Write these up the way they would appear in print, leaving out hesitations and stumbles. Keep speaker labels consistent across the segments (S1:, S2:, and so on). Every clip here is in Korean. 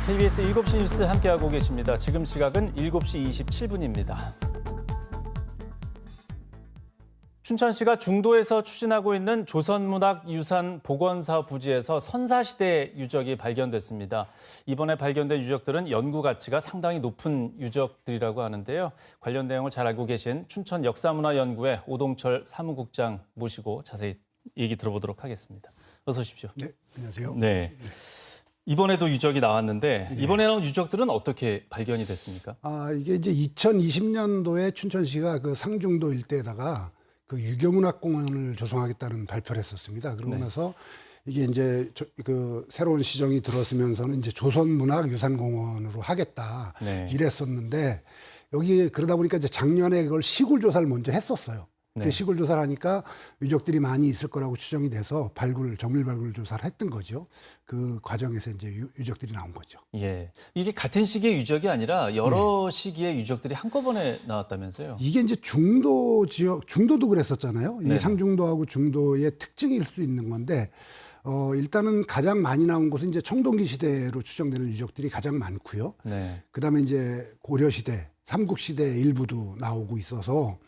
S1: KBS 7시 뉴스 함께하고 계십니다. 지금 시각은 7시 27분입니다. 춘천시가 중도에서 추진하고 있는 조선문학유산 복원사 부지에서 선사시대 유적이 발견됐습니다. 이번에 발견된 유적들은 연구 가치가 상당히 높은 유적들이라고 하는데요. 관련 내용을 잘 알고 계신 춘천역사문화연구회 오동철 사무국장 모시고 자세히 얘기 들어보도록 하겠습니다. 어서 오십시오.
S2: 네, 안녕하세요.
S1: 네. 이번에도 유적이 나왔는데 이번에 나온 유적들은 어떻게 발견이 됐습니까?
S2: 이게 이제 2020년도에 춘천시가 그 상중도 일대에다가 그 유교문화공원을 조성하겠다는 발표를 했었습니다. 그러고 나서 이게 이제 그 새로운 시정이 들어서면서는 이제 조선문화유산공원으로 하겠다 이랬었는데 여기 그러다 보니까 이제 작년에 그걸 시굴 조사를 먼저 했었어요. 그 시굴 조사를 하니까 유적들이 많이 있을 거라고 추정이 돼서 정밀 발굴 조사를 했던 거죠. 그 과정에서 이제 유적들이 나온 거죠.
S1: 예, 이게 같은 시기의 유적이 아니라 여러 시기의 유적들이 한꺼번에 나왔다면서요?
S2: 이게 이제 중도 지역, 중도도 그랬었잖아요. 이 상중도하고 중도의 특징일 수 있는 건데, 일단은 가장 많이 나온 곳은 이제 청동기 시대로 추정되는 유적들이 가장 많고요. 그다음에 이제 고려 시대, 삼국시대 일부도 나오고 있어서.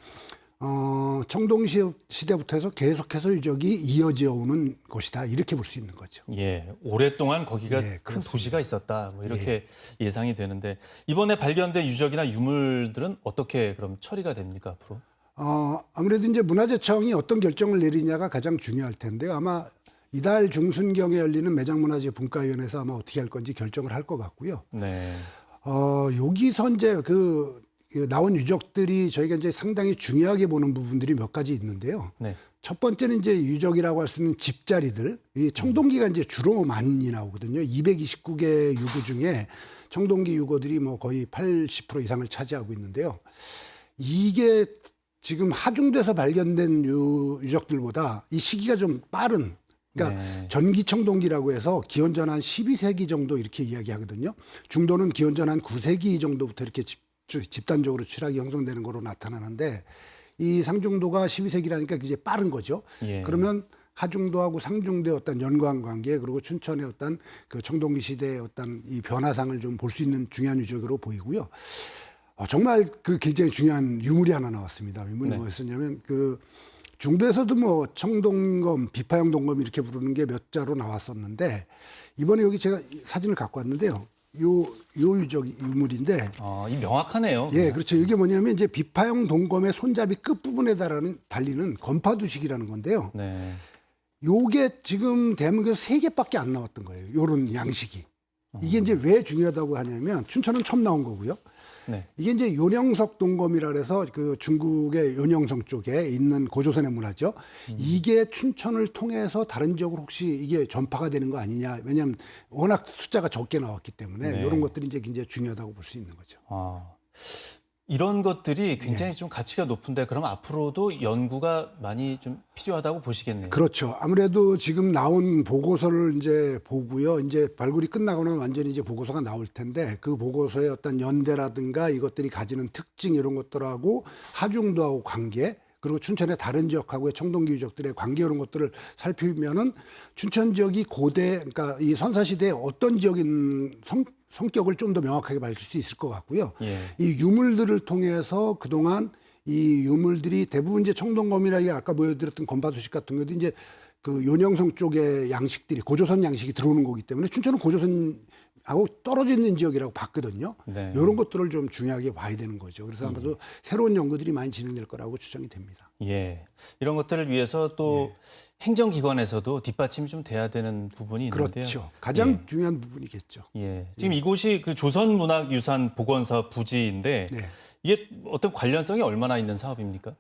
S2: 청동기 시대부터 해서 계속해서 유적이 이어져 오는 것이다. 이렇게 볼 수 있는 거죠.
S1: 예, 오랫동안 거기가 큰 도시가 있었다. 뭐 이렇게 예상이 되는데 이번에 발견된 유적이나 유물들은 어떻게 그럼 처리가 됩니까, 앞으로?
S2: 아무래도 이제 문화재청이 어떤 결정을 내리냐가 가장 중요할 텐데요. 아마 이달 중순경에 열리는 매장문화재 분과위원회에서 아마 어떻게 할 건지 결정을 할 것 같고요. 여기서 이제 나온 유적들이 저희가 이제 상당히 중요하게 보는 부분들이 몇 가지 있는데요. 첫 번째는 이제 유적이라고 할 수 있는 집자리들. 이 청동기가 이제 주로 많이 나오거든요. 229개 유고 중에 청동기 유고들이 뭐 거의 80% 이상을 차지하고 있는데요. 이게 지금 하중돼서 발견된 유적들보다 이 시기가 좀 빠른. 그러니까 전기 청동기라고 해서 기원전 한 12세기 정도 이렇게 이야기하거든요. 중도는 기원전 한 9세기 정도부터 이렇게 집단적으로 취락이 형성되는 거로 나타나는데 이 상중도가 12세기라니까 이제 빠른 거죠. 그러면 하중도하고 상중도의 어떤 연관관계 그리고 춘천의 어떤 그 청동기 시대의 어떤 이 변화상을 좀 볼 수 있는 중요한 유적으로 보이고요. 정말 그 굉장히 중요한 유물이 하나 나왔습니다. 유물이 뭐였었냐면 그 중도에서도 뭐 청동검, 비파형 동검 이렇게 부르는 게 몇 자로 나왔었는데 이번에 여기 제가 사진을 갖고 왔는데요. 요 유물인데.
S1: 이 명확하네요.
S2: 예, 그렇죠. 이게 뭐냐면 이제 비파형 동검의 손잡이 끝부분에 달리는 건파두식이라는 건데요. 요게 지금 대한민국에서 3개밖에 안 나왔던 거예요. 요런 양식이. 이게 이제 왜 중요하다고 하냐면 춘천은 처음 나온 거고요. 이게 이제 요령석 동검이라 해서 그 중국의 요령성 쪽에 있는 고조선의 문화죠. 이게 춘천을 통해서 다른 지역으로 혹시 이게 전파가 되는 거 아니냐. 왜냐하면 워낙 숫자가 적게 나왔기 때문에 이런 것들이 이제 굉장히 중요하다고 볼 수 있는 거죠.
S1: 이런 것들이 굉장히 좀 가치가 높은데 그럼 앞으로도 연구가 많이 좀 필요하다고 보시겠네요.
S2: 그렇죠. 아무래도 지금 나온 보고서를 이제 보고요. 이제 발굴이 끝나고는 완전히 이제 보고서가 나올 텐데 그 보고서의 어떤 연대라든가 이것들이 가지는 특징 이런 것들하고 하중도하고 관계 그리고 춘천의 다른 지역하고의 청동기 유적들의 관계 이런 것들을 살피면은 춘천 지역이 고대 그러니까 이 선사시대의 어떤 지역인 성격을 좀 더 명확하게 밝힐 수 있을 것 같고요. 이 유물들을 통해서 그동안 이 유물들이 대부분 이제 청동검이나 아까 보여드렸던 건파두식 같은 경우도 이제 그 요령성 쪽의 양식들이 고조선 양식이 들어오는 거기 때문에 춘천은 고조선하고 떨어져 있는 지역이라고 봤거든요. 이런 것들을 좀 중요하게 봐야 되는 거죠. 그래서 아마도 새로운 연구들이 많이 진행될 거라고 추정이 됩니다.
S1: 이런 것들을 위해서 또 행정기관에서도 뒷받침이 좀 돼야 되는 부분이 있는데요.
S2: 그렇죠. 가장 중요한 부분이겠죠.
S1: 지금 이곳이 그 조선문학유산 복원사 부지인데 이게 어떤 관련성이 얼마나 있는 사업입니까?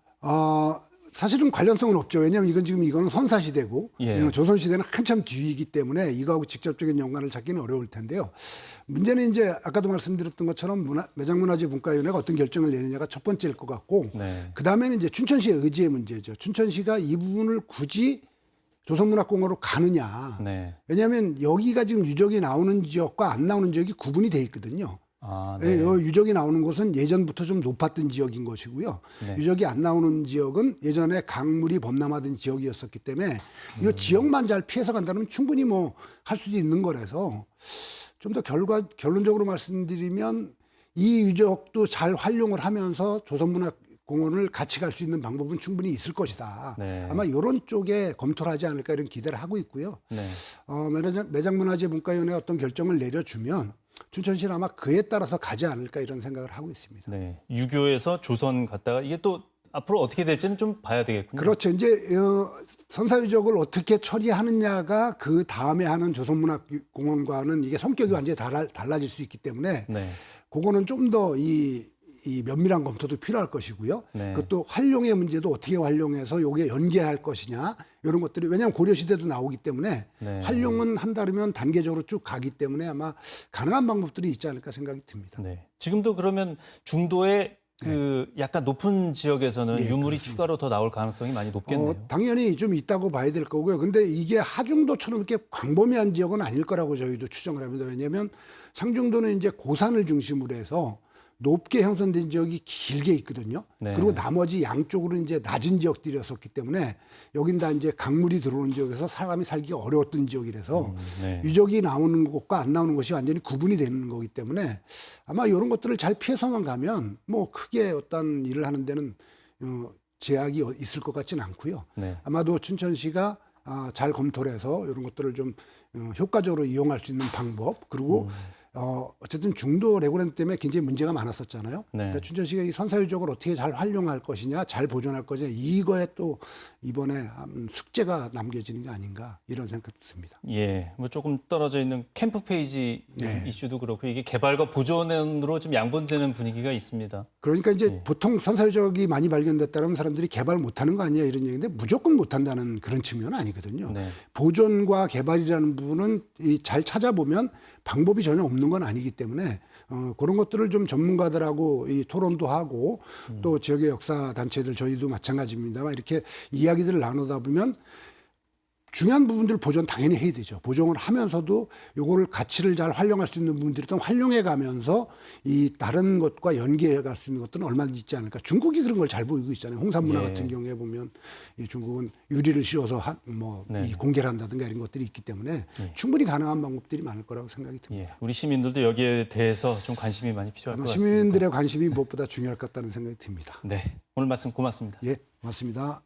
S2: 사실은 관련성은 없죠. 왜냐하면 이거는 선사시대고 조선시대는 한참 뒤이기 때문에 이거하고 직접적인 연관을 찾기는 어려울 텐데요. 문제는 이제 아까도 말씀드렸던 것처럼 매장문화재 분과위원회가 어떤 결정을 내느냐가 첫 번째일 것 같고 그다음에는 이제 춘천시의 의지의 문제죠. 춘천시가 이 부분을 굳이 조선문화공원으로 가느냐. 왜냐하면 여기가 지금 유적이 나오는 지역과 안 나오는 지역이 구분이 돼 있거든요. 유적이 나오는 곳은 예전부터 좀 높았던 지역인 것이고요. 유적이 안 나오는 지역은 예전에 강물이 범람하던 지역이었었기 때문에 이 지역만 잘 피해서 간다면 충분히 뭐 할 수도 있는 거라서 좀 더 결론적으로 말씀드리면 이 유적도 잘 활용을 하면서 조선문화공원을 같이 갈 수 있는 방법은 충분히 있을 것이다.
S1: 네.
S2: 아마 이런 쪽에 검토를 하지 않을까 이런 기대를 하고 있고요.
S1: 네.
S2: 매장문화재문과위원회 어떤 결정을 내려주면 춘천시는 아마 그에 따라서 가지 않을까 이런 생각을 하고 있습니다.
S1: 네. 유교에서 조선 갔다가 이게 또 앞으로 어떻게 될지는 좀 봐야 되겠군요.
S2: 그렇죠. 이제 선사유적을 어떻게 처리하느냐가 그 다음에 하는 조선문화공원과는 이게 성격이 완전히 달라질 수 있기 때문에
S1: 네.
S2: 그거는 좀 더 이 면밀한 검토도 필요할 것이고요.
S1: 네.
S2: 그것도 활용의 문제도 어떻게 활용해서 요게 연계할 것이냐 이런 것들이 왜냐하면 고려시대도 나오기 때문에
S1: 네.
S2: 활용은 한다면 단계적으로 쭉 가기 때문에 아마 가능한 방법들이 있지 않을까 생각이 듭니다.
S1: 네. 지금도 그러면 중도의 그 약간 높은 지역에서는
S2: 예,
S1: 유물이
S2: 그렇습니다.
S1: 추가로 더 나올 가능성이 많이 높겠네요.
S2: 당연히 좀 있다고 봐야 될 거고요. 근데 이게 하중도처럼 이렇게 광범위한 지역은 아닐 거라고 저희도 추정을 합니다. 왜냐하면 상중도는 이제 고산을 중심으로 해서 높게 형성된 지역이 길게 있거든요.
S1: 네.
S2: 그리고 나머지 양쪽으로 이제 낮은 지역들이었었기 때문에 여긴 다 이제 강물이 들어오는 지역에서 사람이 살기가 어려웠던 지역이라서
S1: 네.
S2: 유적이 나오는 곳과 안 나오는 곳이 완전히 구분이 되는 거기 때문에 아마 이런 것들을 잘 피해서만 가면 뭐 크게 어떤 일을 하는 데는 제약이 있을 것 같지는 않고요.
S1: 네.
S2: 아마도 춘천시가 잘 검토를 해서 이런 것들을 좀 효과적으로 이용할 수 있는 방법 그리고 어쨌든 중도 레고랜드 때문에 굉장히 문제가 많았었잖아요.
S1: 네.
S2: 그러니까 춘천시가 이 선사유적을 어떻게 잘 활용할 것이냐, 잘 보존할 것이냐 이거에 또 이번에 숙제가 남겨지는 게 아닌가 이런 생각도 듭니다.
S1: 예, 뭐 조금 떨어져 있는 캠프 페이지
S2: 네.
S1: 이슈도 그렇고 이게 개발과 보존으로 좀 양분되는 분위기가 있습니다.
S2: 그러니까 이제 보통 선사유적이 많이 발견됐다면 사람들이 개발 못하는 거 아니냐 이런 얘기인데 무조건 못한다는 그런 측면은 아니거든요.
S1: 네.
S2: 보존과 개발이라는 부분은 잘 찾아보면 방법이 전혀 없는 건 아니기 때문에 그런 것들을 좀 전문가들하고 이 토론도 하고 또 지역의 역사 단체들 저희도 마찬가지입니다만 이렇게 이야기들을 나누다 보면 중요한 부분들 보존 당연히 해야 되죠. 보존을 하면서도 요거를 가치를 잘 활용할 수 있는 부분들이 좀 활용해 가면서 이 다른 것과 연계해 갈 수 있는 것들은 얼마든지 있지 않을까. 중국이 그런 걸 잘 보이고 있잖아요. 홍산문화
S1: 예.
S2: 같은 경우에 보면 이 중국은 유리를 씌워서
S1: 네.
S2: 이 공개를 한다든가 이런 것들이 있기 때문에 충분히 가능한 방법들이 많을 거라고 생각이 듭니다.
S1: 예, 우리 시민들도 여기에 대해서 좀 관심이 많이 필요할 것 같습니다.
S2: 시민들의 관심이 무엇보다 중요할 것 같다는 생각이 듭니다.
S1: 네, 오늘 말씀 고맙습니다.
S2: 예, 고맙습니다.